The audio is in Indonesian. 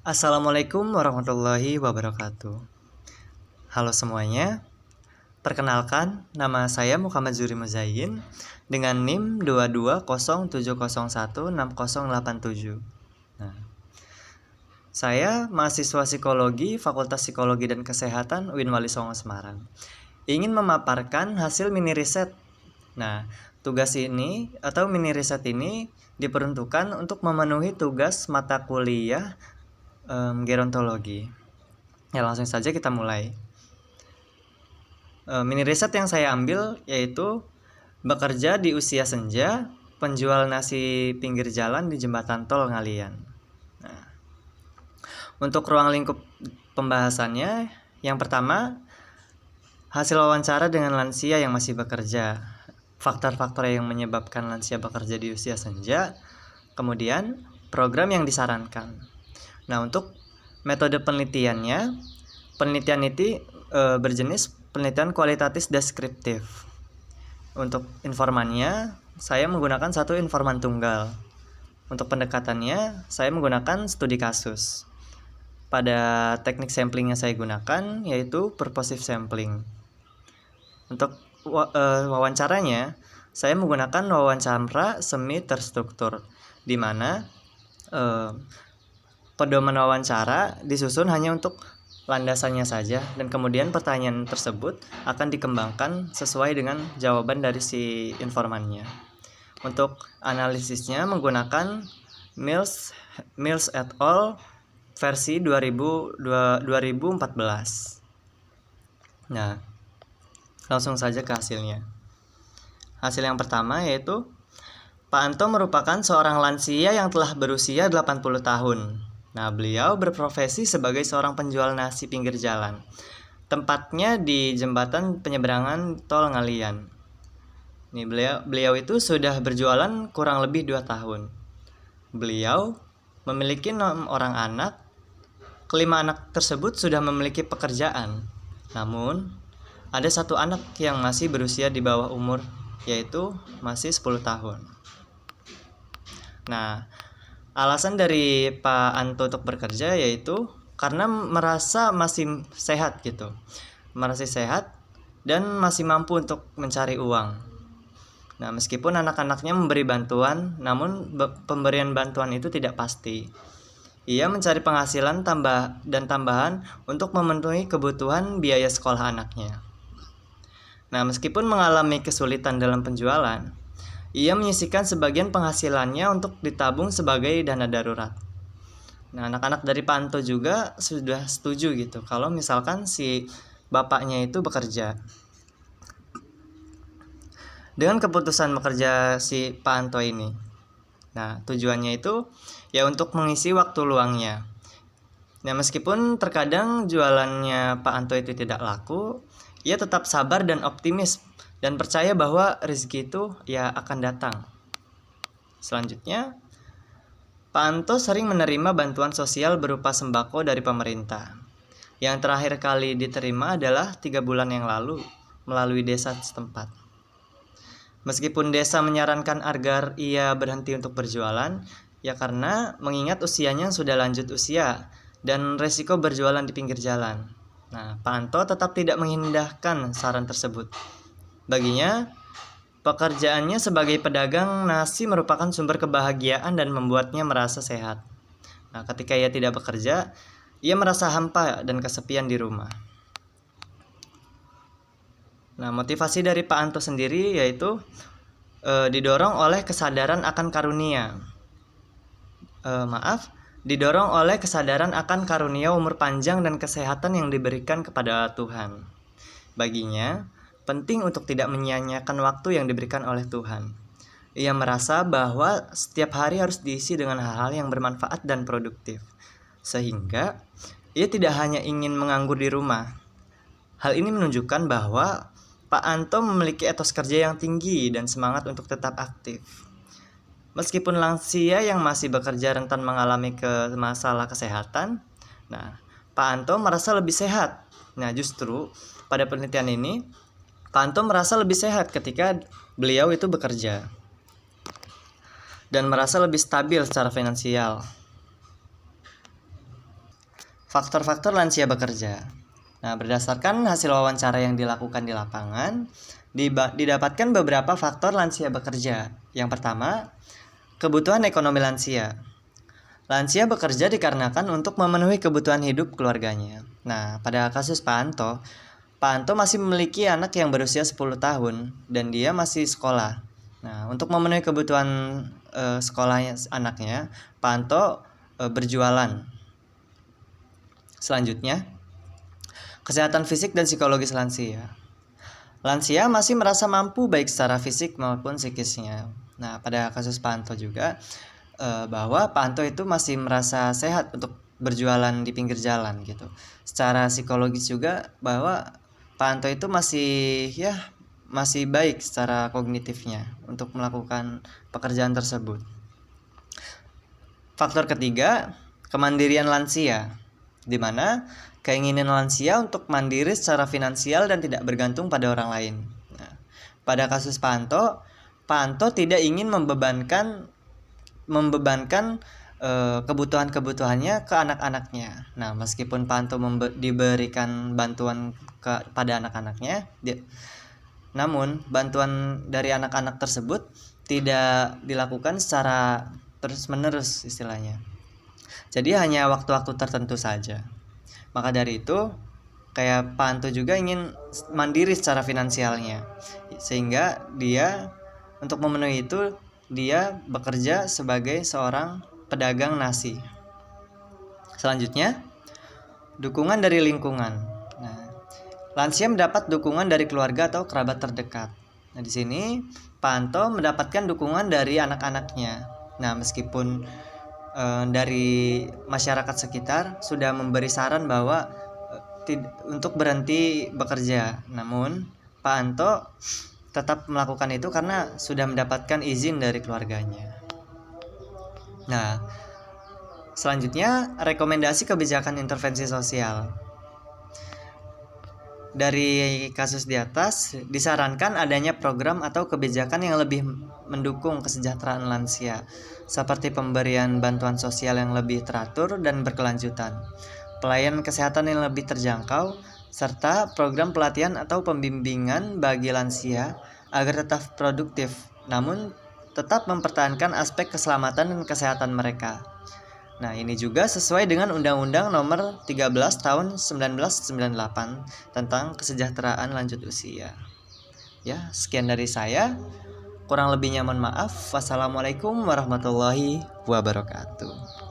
Assalamualaikum warahmatullahi wabarakatuh. Halo semuanya, perkenalkan nama saya Muhammad Zuri Muzayin dengan NIM 22070160087. Nah, saya mahasiswa psikologi Fakultas Psikologi dan Kesehatan UIN Wali Songo Semarang. Ingin memaparkan hasil mini riset. Nah, tugas ini atau mini riset ini diperuntukkan untuk memenuhi tugas mata kuliah gerontologi. Ya, langsung saja kita mulai. Mini riset yang saya ambil yaitu bekerja di usia senja, penjual nasi pinggir jalan di jembatan tol Ngalian. Nah, untuk ruang lingkup pembahasannya, yang pertama, hasil wawancara dengan lansia yang masih bekerja, faktor-faktor yang menyebabkan lansia bekerja di usia senja, kemudian program yang disarankan. Nah, untuk metode penelitiannya, penelitian ini berjenis penelitian kualitatif deskriptif. Untuk informannya, saya menggunakan satu informan tunggal. Untuk pendekatannya, saya menggunakan studi kasus. Pada teknik samplingnya saya gunakan yaitu purposive sampling. Untuk wawancaranya, saya menggunakan wawancara semi terstruktur, di mana pedoman wawancara disusun hanya untuk landasannya saja, dan kemudian pertanyaan tersebut akan dikembangkan sesuai dengan jawaban dari si informannya. Untuk analisisnya menggunakan Mills et al. Versi 2014. Nah, langsung saja ke hasilnya. Hasil yang pertama yaitu Pak Anto merupakan seorang lansia yang telah berusia 80 tahun. Nah, beliau berprofesi sebagai seorang penjual nasi pinggir jalan. Tempatnya di jembatan penyeberangan tol Ngalian. Nih, beliau itu sudah berjualan kurang lebih 2 tahun. Beliau memiliki 6 orang anak. Kelima anak tersebut sudah memiliki pekerjaan. Namun, ada satu anak yang masih berusia di bawah umur, yaitu masih 10 tahun. Nah, alasan dari Pak Anto untuk bekerja yaitu karena merasa masih sehat gitu. Merasa sehat dan masih mampu untuk mencari uang. Nah, meskipun anak-anaknya memberi bantuan, namun pemberian bantuan itu tidak pasti. Ia mencari penghasilan tambahan untuk memenuhi kebutuhan biaya sekolah anaknya. Nah, meskipun mengalami kesulitan dalam penjualan, ia menyisihkan sebagian penghasilannya untuk ditabung sebagai dana darurat. Nah, anak-anak dari Pak Anto juga sudah setuju gitu kalau misalkan si bapaknya itu bekerja. Dengan keputusan bekerja si Pak Anto ini, nah tujuannya itu ya untuk mengisi waktu luangnya. Nah, meskipun terkadang jualannya Pak Anto itu tidak laku, ia tetap sabar dan optimis dan percaya bahwa rezeki itu ya akan datang. Selanjutnya, Pak Anto sering menerima bantuan sosial berupa sembako dari pemerintah. Yang terakhir kali diterima adalah 3 bulan yang lalu melalui desa setempat. Meskipun desa menyarankan agar ia berhenti untuk berjualan, ya karena mengingat usianya sudah lanjut usia dan resiko berjualan di pinggir jalan. Nah, Pak Anto tetap tidak mengindahkan saran tersebut. Baginya, pekerjaannya sebagai pedagang nasi merupakan sumber kebahagiaan dan membuatnya merasa sehat. Nah, ketika ia tidak bekerja, ia merasa hampa dan kesepian di rumah. Nah, motivasi dari Pak Anto sendiri yaitu didorong oleh kesadaran akan karunia. Didorong oleh kesadaran akan karunia umur panjang dan kesehatan yang diberikan kepada Tuhan. Baginya, penting untuk tidak menyia-nyiakan waktu yang diberikan oleh Tuhan. Ia merasa bahwa setiap hari harus diisi dengan hal-hal yang bermanfaat dan produktif. Sehingga, ia tidak hanya ingin menganggur di rumah. Hal ini menunjukkan bahwa Pak Anto memiliki etos kerja yang tinggi dan semangat untuk tetap aktif. Meskipun lansia yang masih bekerja rentan mengalami masalah kesehatan, nah, Pak Anto merasa lebih sehat. Nah, justru pada penelitian ini, Pak Anto merasa lebih sehat ketika beliau itu bekerja dan merasa lebih stabil secara finansial. Faktor-faktor lansia bekerja. Nah, berdasarkan hasil wawancara yang dilakukan di lapangan, didapatkan beberapa faktor lansia bekerja. Yang pertama, kebutuhan ekonomi lansia. Lansia bekerja dikarenakan untuk memenuhi kebutuhan hidup keluarganya. Nah, pada kasus Pak Anto masih memiliki anak yang berusia 10 tahun dan dia masih sekolah. Nah, untuk memenuhi kebutuhan sekolahnya anaknya, Pak Anto berjualan. Selanjutnya, kesehatan fisik dan psikologis lansia. Lansia masih merasa mampu baik secara fisik maupun psikisnya. Nah, pada kasus Pak Anto juga bahwa Pak Anto itu masih merasa sehat untuk berjualan di pinggir jalan gitu. Secara psikologis juga bahwa Pak Anto itu masih baik secara kognitifnya untuk melakukan pekerjaan tersebut. Faktor ketiga, kemandirian lansia, di mana keinginan lansia untuk mandiri secara finansial dan tidak bergantung pada orang lain. Nah, pada kasus Pak Anto tidak ingin membebankan kebutuhan-kebutuhannya ke anak-anaknya. Nah, meskipun Pak Anto diberikan bantuan kepada anak-anaknya, namun bantuan dari anak-anak tersebut tidak dilakukan secara terus-menerus istilahnya. Jadi hanya waktu-waktu tertentu saja. Maka dari itu, kayak Pak Anto juga ingin mandiri secara finansialnya. Sehingga dia untuk memenuhi itu, dia bekerja sebagai seorang pedagang nasi. Selanjutnya, dukungan dari lingkungan. Nah, lansia mendapat dukungan dari keluarga atau kerabat terdekat. Nah, di sini Pak Anto mendapatkan dukungan dari anak-anaknya. Nah, meskipun dari masyarakat sekitar sudah memberi saran bahwa untuk berhenti bekerja, namun Pak Anto tetap melakukan itu karena sudah mendapatkan izin dari keluarganya. Nah, selanjutnya rekomendasi kebijakan intervensi sosial. Dari kasus di atas, disarankan adanya program atau kebijakan yang lebih mendukung kesejahteraan lansia, seperti pemberian bantuan sosial yang lebih teratur dan berkelanjutan, pelayanan kesehatan yang lebih terjangkau, serta program pelatihan atau pembimbingan bagi lansia agar tetap produktif, namun tetap mempertahankan aspek keselamatan dan kesehatan mereka. Nah, ini juga sesuai dengan Undang-Undang Nomor 13 Tahun 1998 tentang kesejahteraan lanjut usia. Ya, sekian dari saya. Kurang lebihnya mohon maaf. Wassalamualaikum warahmatullahi wabarakatuh.